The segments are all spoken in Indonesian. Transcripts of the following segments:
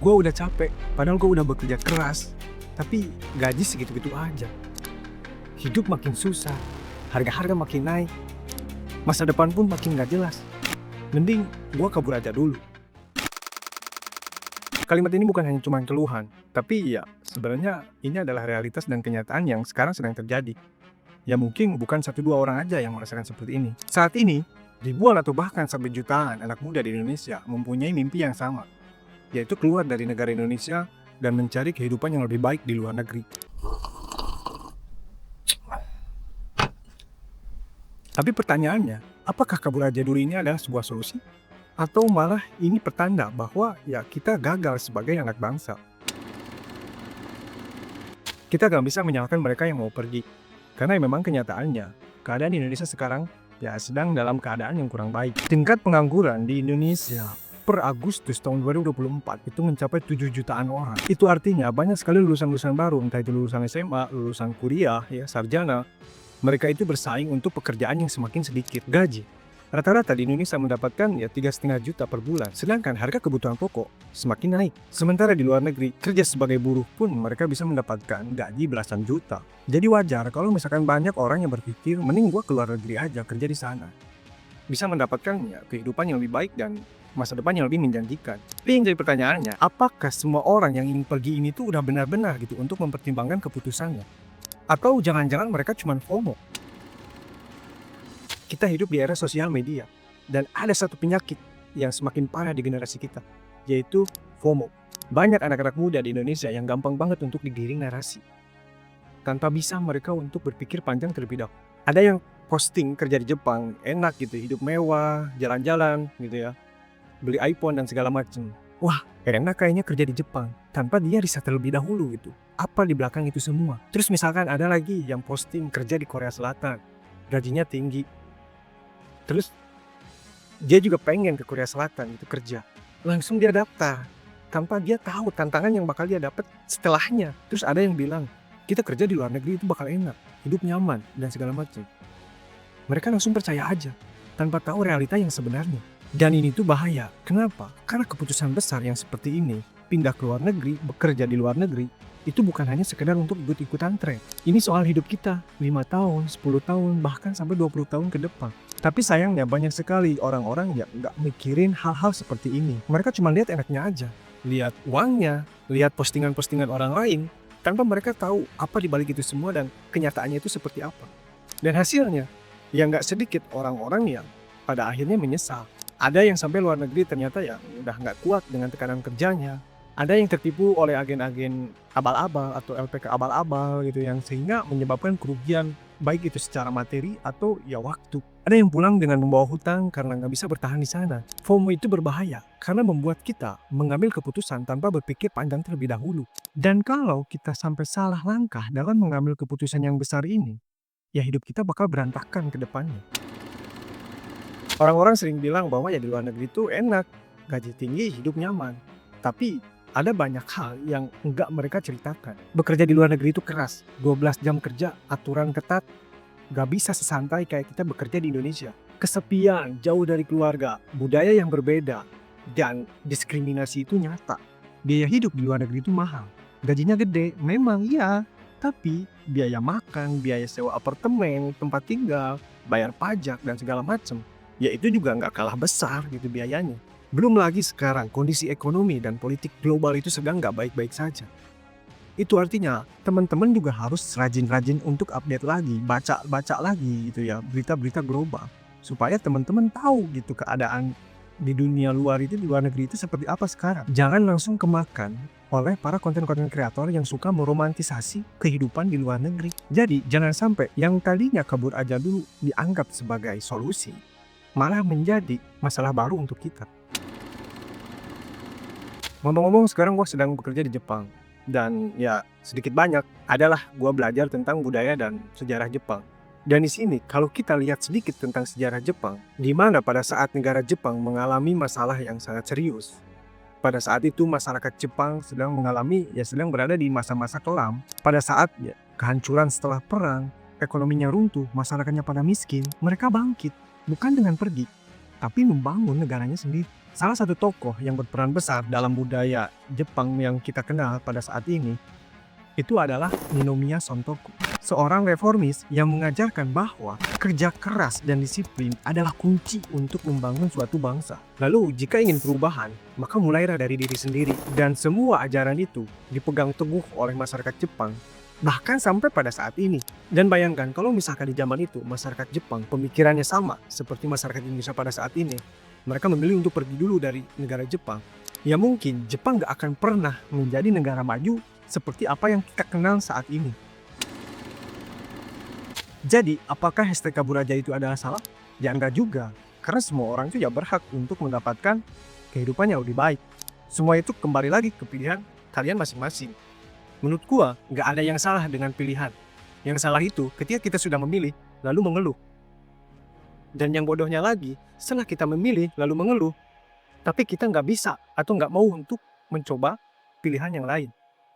Gue udah capek, padahal gue udah bekerja keras, tapi gaji segitu-gitu aja. Hidup makin susah, harga-harga makin naik, masa depan pun makin gak jelas. Mending gue kabur aja dulu. Kalimat ini bukan hanya cuma keluhan, tapi ya sebenarnya ini adalah realitas dan kenyataan yang sekarang sedang terjadi. Ya mungkin bukan 1-2 orang aja yang merasakan seperti ini. Saat ini, ribuan atau bahkan sampai jutaan anak muda di Indonesia mempunyai mimpi yang sama, yaitu keluar dari negara Indonesia dan mencari kehidupan yang lebih baik di luar negeri. Tapi pertanyaannya, apakah kabur aja dulu ini adalah sebuah solusi? Atau malah ini pertanda bahwa ya kita gagal sebagai anak bangsa? Kita gak bisa menyalahkan mereka yang mau pergi, karena memang kenyataannya, keadaan di Indonesia sekarang ya sedang dalam keadaan yang kurang baik. Tingkat pengangguran di Indonesia per Agustus tahun 2024 itu mencapai 7 jutaan orang. Itu artinya banyak sekali lulusan-lulusan baru, entah itu lulusan SMA, lulusan kuliah, ya sarjana. Mereka itu bersaing untuk pekerjaan yang semakin sedikit. Gaji rata-rata di Indonesia mendapatkan ya 3,5 juta per bulan, sedangkan harga kebutuhan pokok semakin naik. Sementara di luar negeri, kerja sebagai buruh pun mereka bisa mendapatkan gaji belasan juta. Jadi wajar kalau misalkan banyak orang yang berpikir, mending gua keluar negeri aja kerja di sana. Bisa mendapatkan ya kehidupan yang lebih baik dan masa depan yang lebih menjanjikan. Tapi yang jadi pertanyaannya, apakah semua orang yang ingin pergi ini tuh udah benar-benar gitu untuk mempertimbangkan keputusannya? Atau jangan-jangan mereka cuma FOMO? Kita hidup di era sosial media, dan ada satu penyakit yang semakin parah di generasi kita, yaitu FOMO. Banyak anak-anak muda di Indonesia yang gampang banget untuk digiring narasi, tanpa bisa mereka untuk berpikir panjang terlebih dahulu. Ada yang posting kerja di Jepang, enak gitu, hidup mewah, jalan-jalan gitu ya, beli iPhone dan segala macam. Wah, enak kayaknya kerja di Jepang, tanpa dia riset terlebih dahulu gitu. Apa di belakang itu semua? Terus misalkan ada lagi yang posting kerja di Korea Selatan, gajinya tinggi. Terus dia juga pengen ke Korea Selatan itu kerja. Langsung dia daftar, tanpa dia tahu tantangan yang bakal dia dapat setelahnya. Terus ada yang bilang, kita kerja di luar negeri itu bakal enak, hidup nyaman, dan segala macam. Mereka langsung percaya aja, tanpa tahu realita yang sebenarnya. Dan ini tuh bahaya. Kenapa? Karena keputusan besar yang seperti ini, pindah ke luar negeri, bekerja di luar negeri, itu bukan hanya sekedar untuk ikut-ikutan tren. Ini soal hidup kita, 5 tahun, 10 tahun, bahkan sampai 20 tahun ke depan. Tapi sayangnya banyak sekali orang-orang yang nggak mikirin hal-hal seperti ini. Mereka cuma lihat enaknya aja. Lihat uangnya, lihat postingan-postingan orang lain, tanpa mereka tahu apa dibalik itu semua dan kenyataannya itu seperti apa. Dan hasilnya, ya nggak sedikit orang-orang yang pada akhirnya menyesal. Ada yang sampai luar negeri ternyata ya udah nggak kuat dengan tekanan kerjanya. Ada yang tertipu oleh agen-agen abal-abal atau LPK abal-abal gitu yang sehingga menyebabkan kerugian baik itu secara materi atau ya waktu. Ada yang pulang dengan membawa hutang karena nggak bisa bertahan di sana. FOMO itu berbahaya karena membuat kita mengambil keputusan tanpa berpikir panjang terlebih dahulu. Dan kalau kita sampai salah langkah dalam mengambil keputusan yang besar ini, ya hidup kita bakal berantakan ke depannya. Orang-orang sering bilang bahwa ya di luar negeri itu enak, gaji tinggi, hidup nyaman. Tapi ada banyak hal yang enggak mereka ceritakan. Bekerja di luar negeri itu keras, 12 jam kerja, aturan ketat, gak bisa sesantai kayak kita bekerja di Indonesia. Kesepian, jauh dari keluarga, budaya yang berbeda, dan diskriminasi itu nyata. Biaya hidup di luar negeri itu mahal. Gajinya gede, memang iya, tapi biaya makan, biaya sewa apartemen, tempat tinggal, bayar pajak, dan segala macam, ya itu juga nggak kalah besar gitu biayanya. Belum lagi sekarang kondisi ekonomi dan politik global itu sedang nggak baik-baik saja. Itu artinya teman-teman juga harus rajin-rajin untuk update lagi, baca lagi gitu ya, berita-berita global. Supaya teman-teman tahu gitu keadaan di dunia luar itu, di luar negeri itu seperti apa sekarang. Jangan langsung kemakan oleh para konten-konten kreator yang suka meromantisasi kehidupan di luar negeri. Jadi jangan sampai yang tadinya kabur aja dulu dianggap sebagai solusi, malah menjadi masalah baru untuk kita. Ngomong-ngomong, sekarang gue sedang bekerja di Jepang. Dan ya sedikit banyak adalah gue belajar tentang budaya dan sejarah Jepang. Dan di sini kalau kita lihat sedikit tentang sejarah Jepang, di mana pada saat negara Jepang mengalami masalah yang sangat serius. Pada saat itu masyarakat Jepang sedang berada di masa-masa kelam. Pada saat ya, kehancuran setelah perang, ekonominya runtuh, masyarakatnya pada miskin, mereka bangkit, bukan dengan pergi, tapi membangun negaranya sendiri. Salah satu tokoh yang berperan besar dalam budaya Jepang yang kita kenal pada saat ini itu adalah Ninomiya Sontoku, seorang reformis yang mengajarkan bahwa kerja keras dan disiplin adalah kunci untuk membangun suatu bangsa. Lalu, jika ingin perubahan, maka mulailah dari diri sendiri. Dan semua ajaran itu dipegang teguh oleh masyarakat Jepang, bahkan sampai pada saat ini. Dan bayangkan, kalau misalkan di zaman itu, masyarakat Jepang pemikirannya sama seperti masyarakat Indonesia pada saat ini, mereka memilih untuk pergi dulu dari negara Jepang, ya mungkin Jepang gak akan pernah menjadi negara maju seperti apa yang kita kenal saat ini. Jadi, apakah hashtag kabur aja itu adalah salah? Ya enggak juga, karena semua orang itu ya berhak untuk mendapatkan kehidupan yang lebih baik. Semua itu kembali lagi ke pilihan kalian masing-masing. Menurut gua, nggak ada yang salah dengan pilihan. Yang salah itu ketika kita sudah memilih, lalu mengeluh. Dan yang bodohnya lagi, setelah kita memilih lalu mengeluh, tapi kita nggak bisa atau nggak mau untuk mencoba pilihan yang lain.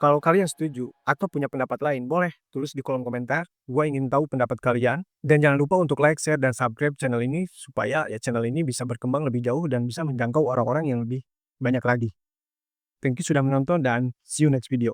Kalau kalian setuju atau punya pendapat lain, boleh tulis di kolom komentar. Gua ingin tahu pendapat kalian. Dan jangan lupa untuk like, share, dan subscribe channel ini supaya ya channel ini bisa berkembang lebih jauh dan bisa menjangkau orang-orang yang lebih banyak lagi. Thank you sudah menonton dan see you next video.